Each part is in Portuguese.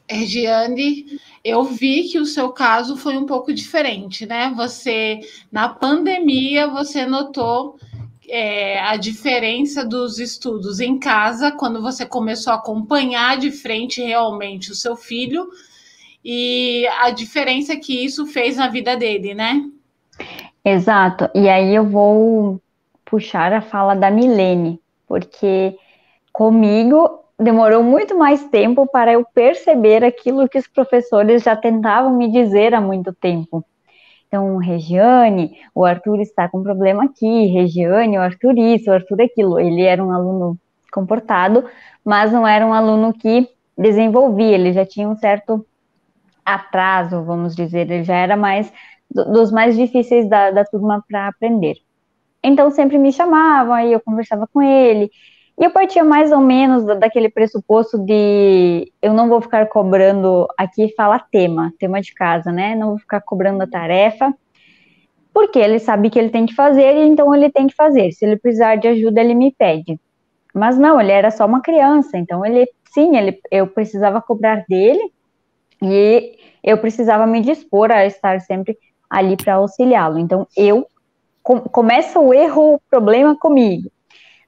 Regiane, eu vi que o seu caso foi um pouco diferente, né? Você, na pandemia, você notou a diferença dos estudos em casa, quando você começou a acompanhar de frente realmente o seu filho, e a diferença que isso fez na vida dele, né? Exato. E aí eu vou puxar a fala da Milene, porque comigo demorou muito mais tempo para eu perceber aquilo que os professores já tentavam me dizer há muito tempo. Então, Regiane, o Arthur está com problema aqui, Regiane, o Arthur isso, o Arthur aquilo. Ele era um aluno comportado, mas não era um aluno que desenvolvia, ele já tinha um certo atraso, vamos dizer, ele já era mais dos mais difíceis da turma para aprender. Então sempre me chamavam, aí eu conversava com ele, e eu partia mais ou menos daquele pressuposto de eu não vou ficar cobrando, aqui fala tema de casa, né? Não vou ficar cobrando a tarefa, porque ele sabe que ele tem que fazer, e então ele tem que fazer. Se ele precisar de ajuda, ele me pede. Mas não, ele era só uma criança, então ele, sim, eu precisava cobrar dele, e eu precisava me dispor a estar sempre ali para auxiliá-lo. Então começa o erro, o problema comigo.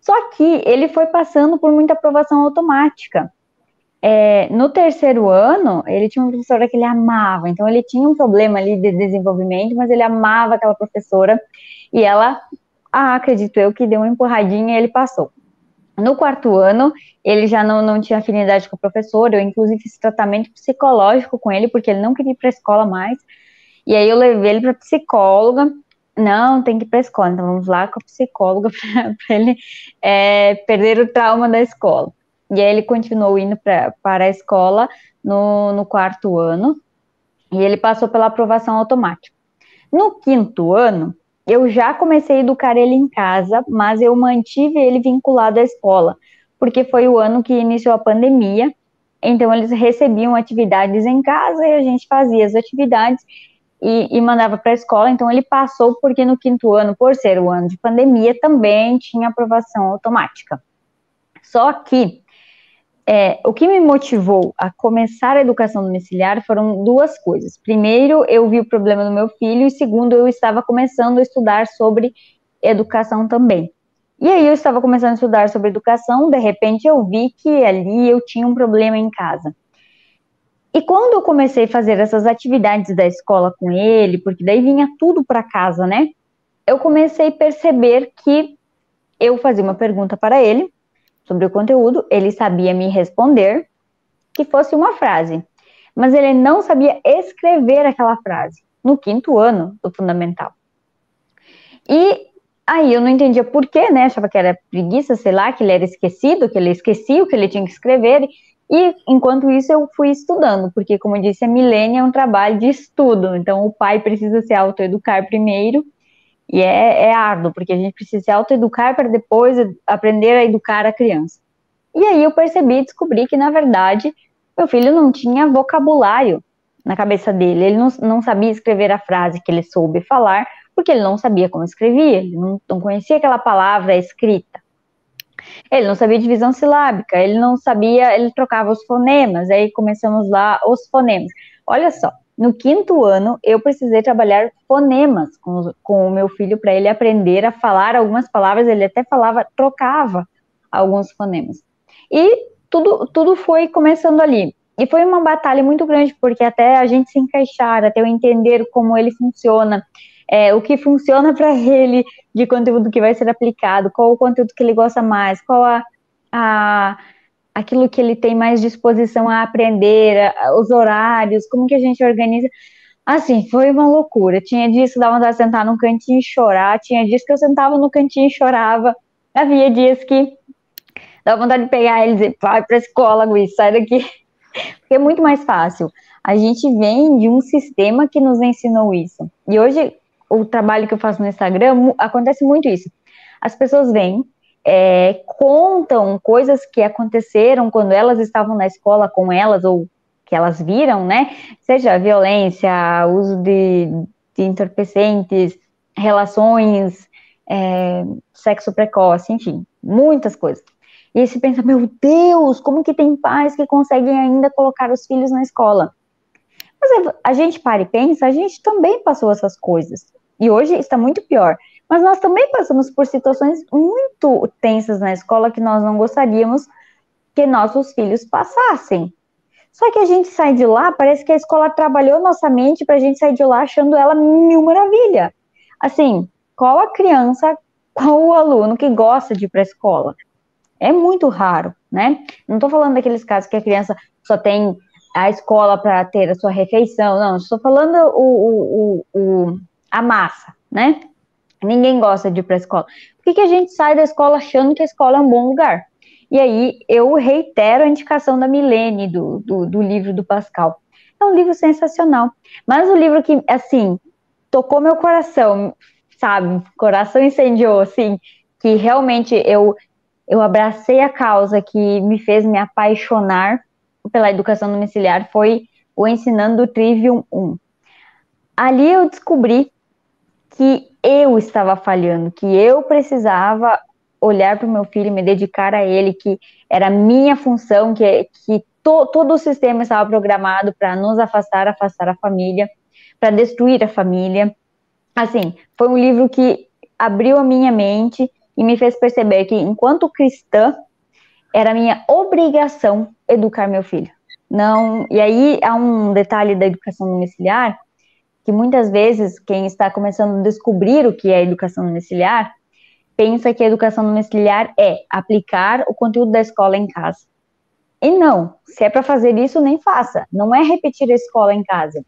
Só que ele foi passando por muita aprovação automática. No terceiro ano, ele tinha uma professora que ele amava, então ele tinha um problema ali de desenvolvimento, mas ele amava aquela professora, e ela, acredito eu, que deu uma empurradinha e ele passou. No quarto ano, ele já não tinha afinidade com a professora, eu inclusive fiz tratamento psicológico com ele, porque ele não queria ir para a escola mais, e aí eu levei ele para psicóloga. Não, tem que ir para a escola, então vamos lá com a psicóloga para ele perder o trauma da escola. E aí ele continuou indo para a escola no quarto ano, e ele passou pela aprovação automática. No quinto ano, eu já comecei a educar ele em casa, mas eu mantive ele vinculado à escola, porque foi o ano que iniciou a pandemia, então eles recebiam atividades em casa e a gente fazia as atividades e mandava para a escola. Então ele passou, porque no quinto ano, por ser o ano de pandemia, também tinha aprovação automática. Só que o que me motivou a começar a educação domiciliar foram duas coisas. Primeiro, eu vi o problema do meu filho, e segundo, eu estava começando a estudar sobre educação também. E aí eu estava começando a estudar sobre educação, de repente eu vi que ali eu tinha um problema em casa. E quando eu comecei a fazer essas atividades da escola com ele, porque daí vinha tudo para casa, né? Eu comecei a perceber que eu fazia uma pergunta para ele sobre o conteúdo, ele sabia me responder, que fosse uma frase, mas ele não sabia escrever aquela frase, no quinto ano do fundamental. E aí eu não entendia por quê, né? Achava que era preguiça, sei lá, que ele era esquecido, que ele esquecia o que ele tinha que escrever. E enquanto isso eu fui estudando, porque como disse a Milene, é um trabalho de estudo. Então o pai precisa se autoeducar primeiro, e é árduo, porque a gente precisa se autoeducar para depois aprender a educar a criança. E aí eu percebi, descobri que, na verdade, meu filho não tinha vocabulário na cabeça dele. Ele não sabia escrever a frase que ele soube falar, porque ele não sabia como escrevia, ele não conhecia aquela palavra escrita. Ele não sabia divisão silábica, ele não sabia, ele trocava os fonemas, aí começamos lá os fonemas. Olha só, no quinto ano eu precisei trabalhar fonemas com o meu filho para ele aprender a falar algumas palavras, ele até falava, trocava alguns fonemas. E tudo foi começando ali. E foi uma batalha muito grande, porque até a gente se encaixar, até eu entender como ele funciona, o que funciona para ele, de conteúdo que vai ser aplicado, qual o conteúdo que ele gosta mais, qual a aquilo que ele tem mais disposição a aprender, os horários, como que a gente organiza. Assim, foi uma loucura. Tinha dias que dava vontade de sentar num cantinho e chorar, tinha dias que eu sentava no cantinho e chorava, havia dias que dava vontade de pegar ele e dizer, vai pra escola, Luiz, sai daqui, porque é muito mais fácil. A gente vem de um sistema que nos ensinou isso. E hoje, o trabalho que eu faço no Instagram, acontece muito isso. As pessoas vêm, contam coisas que aconteceram quando elas estavam na escola com elas, ou que elas viram, né? Seja violência, uso de entorpecentes, relações, sexo precoce, enfim, muitas coisas. E aí você pensa, meu Deus, como que tem pais que conseguem ainda colocar os filhos na escola? Mas a gente para e pensa, a gente também passou essas coisas. E hoje está muito pior. Mas nós também passamos por situações muito tensas na escola que nós não gostaríamos que nossos filhos passassem. Só que a gente sai de lá, parece que a escola trabalhou nossa mente para a gente sair de lá achando ela mil maravilha. Assim, qual a criança, qual o aluno que gosta de ir para a escola? É muito raro, né? Não estou falando daqueles casos que a criança só tem a escola para ter a sua refeição, não. Estou falando a massa, né? Ninguém gosta de ir para a escola. Por que a gente sai da escola achando que a escola é um bom lugar? E aí eu reitero a indicação da Milene, do livro do Pascal. É um livro sensacional. Mas o livro que, assim, tocou meu coração, sabe? Coração incendiou, assim, que realmente eu abracei a causa que me fez me apaixonar pela educação domiciliar foi o Ensinando Trivium 1. Ali eu descobri que eu estava falhando, que eu precisava olhar para o meu filho, me dedicar a ele, que era minha função, que todo o sistema estava programado para nos afastar a família, para destruir a família. Assim, foi um livro que abriu a minha mente e me fez perceber que, enquanto cristã, era minha obrigação educar meu filho. Não, e aí há um detalhe da educação domiciliar que muitas vezes quem está começando a descobrir o que é educação domiciliar pensa que a educação domiciliar é aplicar o conteúdo da escola em casa. E não, se é para fazer isso, nem faça. Não é repetir a escola em casa.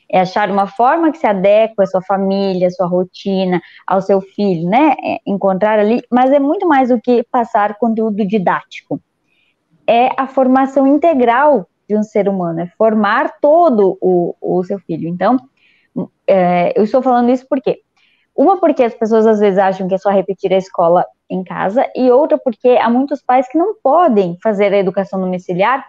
É achar uma forma que se adeque à sua família, à sua rotina, ao seu filho, né? É encontrar ali, mas é muito mais do que passar conteúdo didático. É a formação integral de um ser humano, é formar todo o seu filho. Então, eu estou falando isso porque uma, porque as pessoas às vezes acham que é só repetir a escola em casa, e outra porque há muitos pais que não podem fazer a educação domiciliar,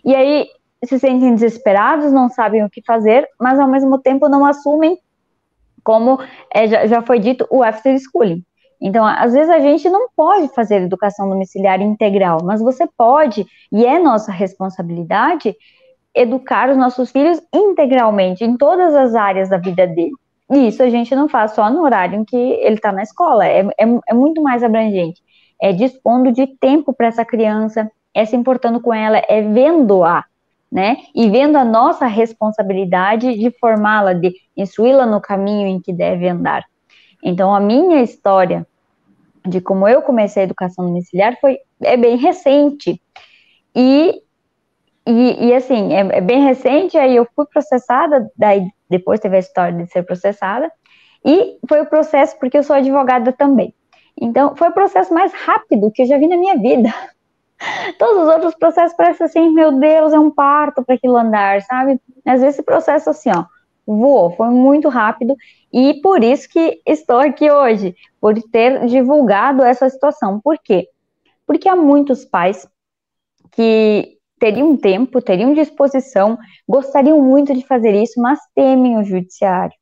e aí se sentem desesperados, não sabem o que fazer, mas ao mesmo tempo não assumem, como já foi dito, o after schooling. Então, às vezes a gente não pode fazer educação domiciliar integral, mas você pode, e é nossa responsabilidade, educar os nossos filhos integralmente, em todas as áreas da vida dele. E isso a gente não faz só no horário em que ele está na escola, é muito mais abrangente. É dispondo de tempo para essa criança, é se importando com ela, é vendo-a, né? E vendo a nossa responsabilidade de formá-la, de instruí-la no caminho em que deve andar. Então, a minha história de como eu comecei a educação domiciliar é bem recente. E assim, é bem recente, aí eu fui processada, daí depois teve a história de ser processada, e foi o processo porque eu sou advogada também. Então, foi o processo mais rápido que eu já vi na minha vida. Todos os outros processos parecem assim, meu Deus, é um parto para aquilo andar, sabe? Mas esse processo assim, ó, voou, foi muito rápido, e por isso que estou aqui hoje, por ter divulgado essa situação. Por quê? Porque há muitos pais que teriam tempo, teriam disposição, gostariam muito de fazer isso, mas temem o judiciário.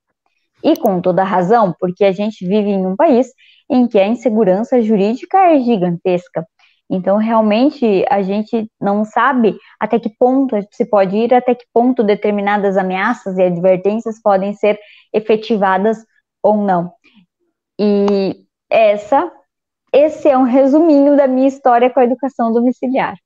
E com toda razão, porque a gente vive em um país em que a insegurança jurídica é gigantesca. Então, realmente, a gente não sabe até que ponto se pode ir, até que ponto determinadas ameaças e advertências podem ser efetivadas ou não. E esse é um resuminho da minha história com a educação domiciliar.